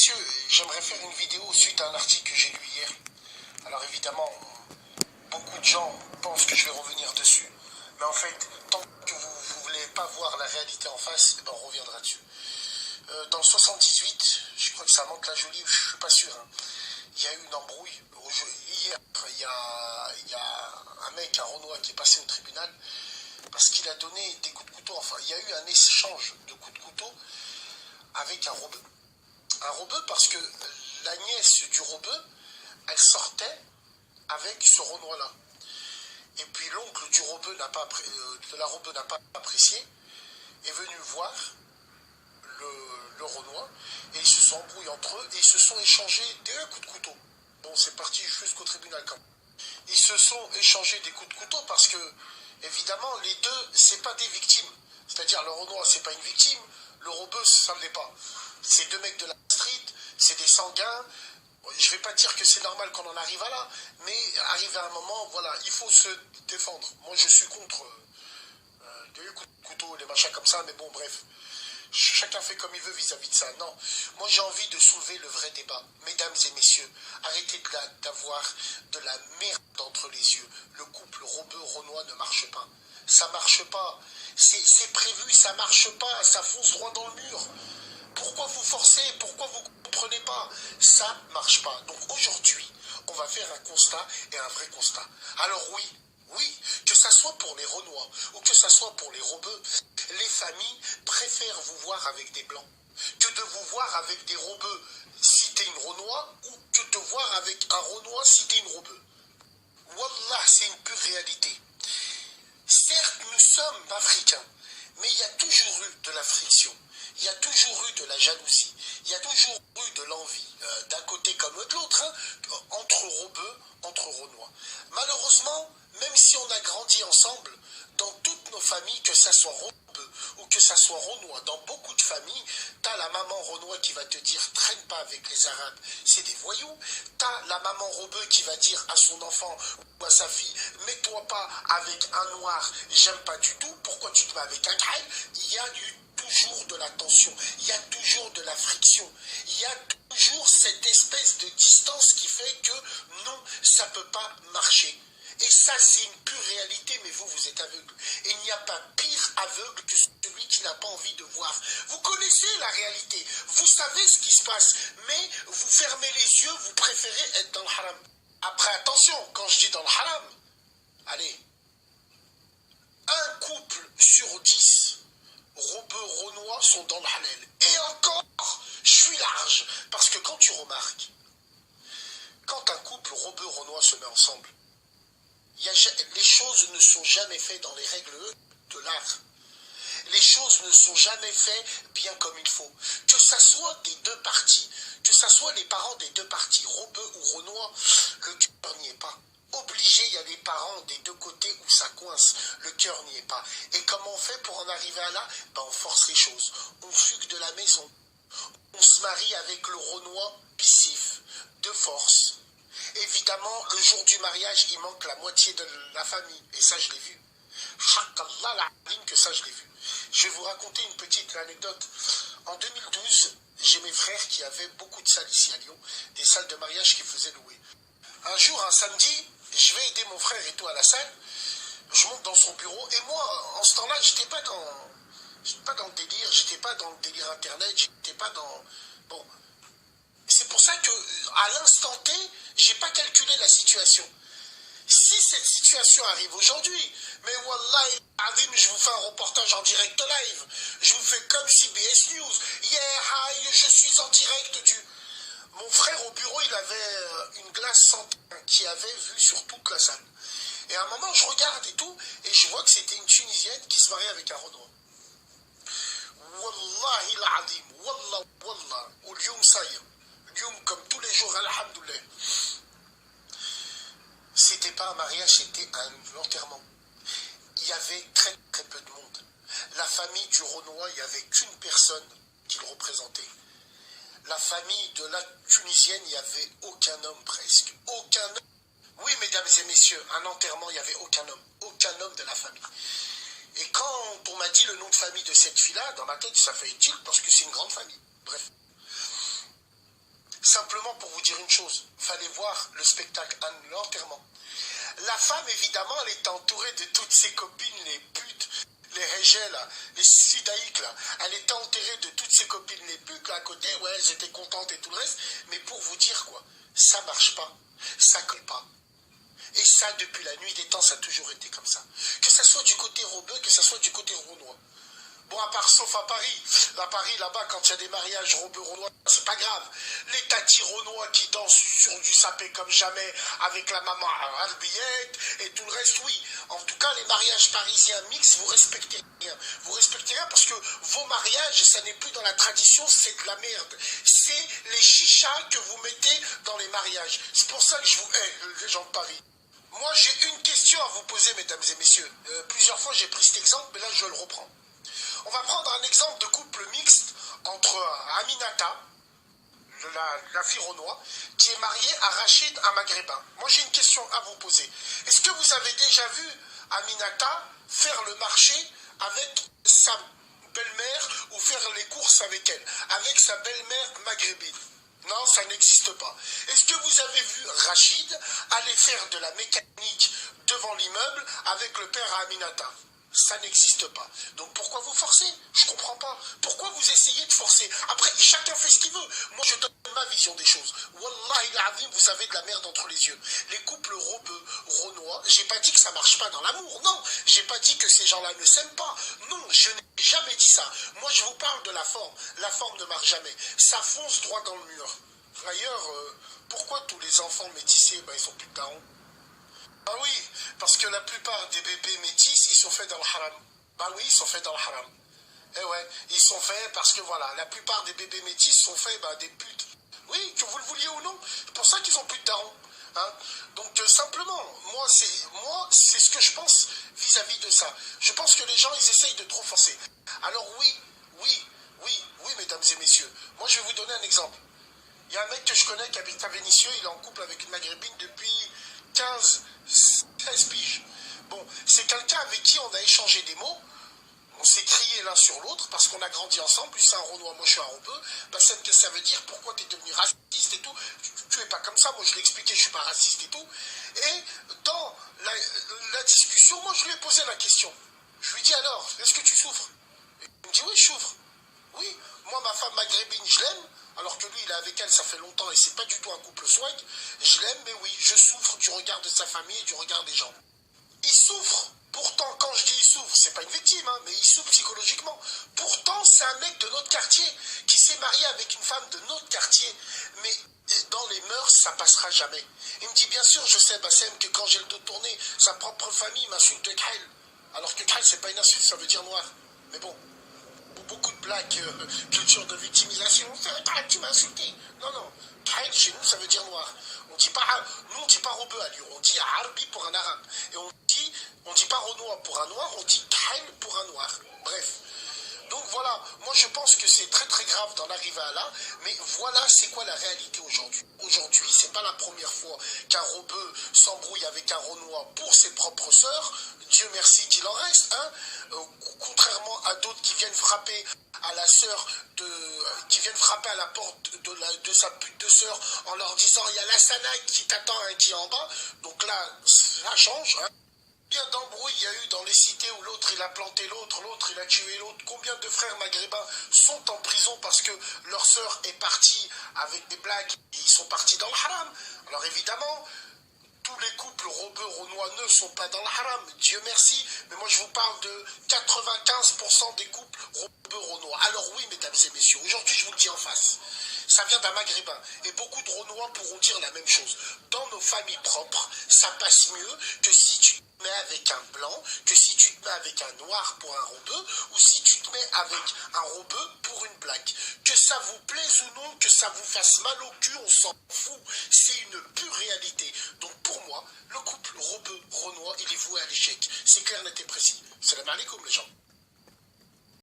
messieurs, j'aimerais faire une vidéo suite à un article que j'ai lu hier. Alors évidemment, beaucoup de gens pensent que je vais revenir dessus. Mais en fait, tant que vous ne voulez pas voir la réalité en face, on reviendra dessus. Dans le 78, je crois que ça manque la jolie, je ne suis pas sûr. Hein. Il y a eu une embrouille. Hier, il y a un mec, un Renoir, qui est passé au tribunal parce qu'il a donné des coups de couteau. Enfin, il y a eu un échange de coups de couteau avec un rebeu. Un rebeu parce que la nièce du rebeu, elle sortait avec ce Renoir-là. Et puis l'oncle du rebeu de la rebeu n'a pas apprécié, est venu voir le Renoir, et ils se sont embrouillés entre eux, et ils se sont échangés des coups de couteau. Bon, c'est parti jusqu'au tribunal quand même. Ils se sont échangés des coups de couteau parce que, évidemment, les deux, c'est pas des victimes. C'est-à-dire, le Renoir, c'est pas une victime, le rebeu, ça ne l'est pas. C'est deux mecs de la street, c'est des sanguins. Je vais pas dire que c'est normal qu'on en arrive à là, mais arrivé à un moment, voilà, il faut se défendre. Moi, je suis contre les coups de couteau, les machins comme ça, mais bon, bref. Chacun fait comme il veut vis-à-vis de ça. Non, moi j'ai envie de soulever le vrai débat. Mesdames et messieurs, arrêtez d'avoir de la merde entre les yeux. Le couple rebeu-renois ne marche pas. Ça marche pas. C'est prévu, ça marche pas. Ça fonce droit dans le mur. Pourquoi vous forcez? Pourquoi vous ne comprenez pas? Ça marche pas. Donc aujourd'hui, on va faire un constat et un vrai constat. Alors oui, que ça soit pour les Renois ou que ça soit pour les rebeux, les familles préfèrent vous voir avec des blancs que de vous voir avec des rebeux si t'es une Renois ou que de voir avec un Renois si t'es une rebeu. Wallah, c'est une pure réalité. Certes, nous sommes africains, mais il y a toujours eu de la friction. Il y a toujours eu de la jalousie, il y a toujours eu de l'envie, d'un côté comme de l'autre, hein, entre rebeux, entre Renois. Malheureusement, même si on a grandi ensemble, dans toutes nos familles, que ça soit rebeu ou que ça soit Renois, dans beaucoup de familles, t'as la maman Renois qui va te dire « traîne pas avec les Arabes, c'est des voyous ». T'as la maman rebeu qui va dire à son enfant ou à sa fille « mets-toi pas avec un noir, j'aime pas du tout, pourquoi tu te mets avec un graille ?» Il y a toujours de la tension, il y a toujours de la friction, il y a toujours cette espèce de distance qui fait que non, ça peut pas marcher. Et ça, c'est une pure réalité, mais vous êtes aveugle. Et il n'y a pas pire aveugle que celui qui n'a pas envie de voir. Vous connaissez la réalité, vous savez ce qui se passe, mais vous fermez les yeux, vous préférez être dans le haram. Après, attention, quand je dis dans le haram, allez, un couple sur 10 rebeux renois sont dans le halal. Et encore, je suis large, parce que quand tu remarques, quand un couple rebeux renois se met ensemble, les choses ne sont jamais faites dans les règles de l'art. Les choses ne sont jamais faites bien comme il faut. Que ça soit des deux parties, que ça soit les parents des deux parties, rebeux ou renois, le cœur n'y est pas. Obligé, il y a des parents des deux côtés où ça coince, le cœur n'y est pas. Et comment on fait pour en arriver à là? On force les choses, on fugue de la maison, on se marie avec le Renois bissif, de force. Évidemment, le jour du mariage, il manque la moitié de la famille, et ça je l'ai vu. Chakallah la que ça je l'ai vu. Je vais vous raconter une petite anecdote. En 2012, j'ai mes frères qui avaient beaucoup de salles ici à Lyon, des salles de mariage qu'ils faisaient louer. Un jour, un samedi, je vais aider mon frère et tout à la salle. Je monte dans son bureau. Et moi, en ce temps-là, j'étais pas dans le délire. J'étais pas dans le délire internet. J'étais pas dans... Bon. C'est pour ça que, à l'instant T, j'ai pas calculé la situation. Si cette situation arrive aujourd'hui, mais wallahi, Adim, je vous fais un reportage en direct live. Je vous fais comme CBS News. Yeah, hi, je suis en direct du... Mon frère au bureau, il avait une glace sans teint qui avait vu sur toute la salle. Et à un moment, je regarde et tout, et je vois que c'était une Tunisienne qui se mariait avec un Renoir. Wallahi l'Adim, wallah, ou l'youm saïm, l'youm comme tous les jours, alhamdoulilah. C'était pas un mariage, c'était un enterrement. Il y avait très très peu de monde. La famille du Renoir, il n'y avait qu'une personne qui le représentait. La famille de la Tunisienne, il n'y avait aucun homme presque. Aucun homme. Oui, mesdames et messieurs, un enterrement, il n'y avait aucun homme. Aucun homme de la famille. Et quand on m'a dit le nom de famille de cette fille-là, dans ma tête, ça fait utile parce que c'est une grande famille. Bref. Simplement pour vous dire une chose, fallait voir le spectacle, l'enterrement. La femme, évidemment, elle était entourée de toutes ses copines, les putes, les régés, là, les sidaïques, là. Elle était enterrée de toutes ses copines, les putes, là, à côté. Ouais, elles étaient contentes et tout le reste. Mais pour vous dire, quoi, ça marche pas. Ça colle pas. Et ça, depuis la nuit des temps, ça a toujours été comme ça. Que ça soit du côté rebeu, que ça soit du côté renois. Bon, à part sauf à Paris. À Paris, là-bas, quand il y a des mariages rebeu-renois, c'est pas grave. Les tatis renois qui dansent sur du sapé comme jamais, avec la maman arbillette et tout le reste, oui. En tout cas, les mariages parisiens mixtes, vous respectez rien. Vous respectez rien parce que vos mariages, ça n'est plus dans la tradition, c'est de la merde. C'est les chichas que vous mettez dans les mariages. C'est pour ça que je vous hais, les gens de Paris. Moi, j'ai une question à vous poser, mesdames et messieurs. Plusieurs fois, j'ai pris cet exemple, mais là, je le reprends. On va prendre un exemple de couple mixte entre Aminata, la fille renois, qui est mariée à Rachid, un maghrébin. Moi, j'ai une question à vous poser. Est-ce que vous avez déjà vu Aminata faire le marché avec sa belle-mère ou faire les courses avec elle, avec sa belle-mère maghrébine? Non, ça n'existe pas. Est-ce que vous avez vu Rachid aller faire de la mécanique devant l'immeuble avec le père Aminata? Ça n'existe pas. Donc pourquoi vous forcez? Je comprends pas. Pourquoi vous essayez de forcer? Après, chacun fait ce qu'il veut. Moi, je donne ma vision des choses. Wallahi l'azim, vous avez de la merde entre les yeux. Les couples rebeux, renois, j'ai pas dit que ça marche pas dans l'amour. Non, j'ai pas dit que ces gens-là ne s'aiment pas. Non, je n'ai jamais dit ça. Moi, je vous parle de la forme. La forme ne marche jamais. Ça fonce droit dans le mur. D'ailleurs, pourquoi tous les enfants métissés, ils sont plus de darons? Ah oui, parce que la plupart des bébés métis, ils sont faits dans le haram. Bah oui, ils sont faits dans le haram. Eh ouais, ils sont faits parce que voilà, la plupart des bébés métis sont faits des putes. Oui, que vous le vouliez ou non, c'est pour ça qu'ils ont plus de darons. Hein. Donc simplement, moi c'est ce que je pense vis-à-vis de ça. Je pense que les gens, ils essayent de trop forcer. Alors oui, mesdames et messieurs, moi je vais vous donner un exemple. Il y a un mec que je connais qui habite à Vénissieux, il est en couple avec une maghrébine depuis 13 piges. Bon, c'est quelqu'un avec qui on a échangé des mots, on s'est crié l'un sur l'autre parce qu'on a grandi ensemble, lui c'est un renois, moi je suis un rebeu, ça veut dire pourquoi tu es devenu raciste et tout, tu es pas comme ça, moi je l'ai expliqué, je suis pas raciste et tout, et dans la discussion, moi je lui ai posé la question, je lui dis alors, est-ce que tu souffres? Il me dit oui, je souffre. Oui, moi ma femme maghrébine, je l'aime, alors que lui il est avec elle, ça fait longtemps et c'est pas du tout un couple swag, je l'aime, mais oui, je souffre du regard de sa famille et du regard des gens. Il souffre. Pourtant, quand je dis il souffre, c'est pas une victime, mais il souffre psychologiquement. Pourtant, c'est un mec de notre quartier qui s'est marié avec une femme de notre quartier. Mais dans les mœurs, ça passera jamais. Il me dit, bien sûr, je sais, Bassem, que quand j'ai le dos tourné, sa propre famille m'insulte de Khail. Alors que Khail, c'est pas une insulte, ça veut dire noir. Mais bon, beaucoup de blagues, culture de victimisation. Tu m'as insulté. Non. Khail, chez nous, ça veut dire noir. Nous, on dit pas rebeu à Lyon, on dit Arbi pour un arabe. Et on dit pas renois pour un noir, on dit Khail pour un noir. Bref. Donc voilà, moi je pense que c'est très très grave d'en arriver à là, mais voilà c'est quoi la réalité aujourd'hui. Aujourd'hui, c'est pas la première fois qu'un rebeu s'embrouille avec un renois pour ses propres sœurs, Dieu merci qu'il en reste, contrairement à d'autres qui viennent frapper à la sœur qui viennent frapper à la porte de sa pute de sœur en leur disant il y a la Sana qui t'attend qui est en bas, donc là ça change. Combien d'embrouilles il y a eu dans les cités où l'autre il a planté l'autre il a tué l'autre? Combien de frères maghrébins sont en prison parce que leur sœur est partie avec des blagues et ils sont partis dans le haram? Alors évidemment, tous les couples rebeux renois ne sont pas dans le haram, Dieu merci, mais moi je vous parle de 95% des couples rebeux renois. Alors oui, mesdames et messieurs, aujourd'hui je vous le dis en face, ça vient d'un maghrébin, et beaucoup de renois pourront dire la même chose. Dans nos familles propres, ça passe mieux que si tu te mets avec un blanc, que si tu te mets avec un noir pour un rebeu, ou si tu te mets avec un rebeu pour une blague. Que ça vous plaise ou non, que ça vous fasse mal au cul, on s'en fout. C'est une pure réalité. Donc pour moi, le couple rebeu-renois, il est voué à l'échec. C'est clair, net et précis. Salam alaikum les gens.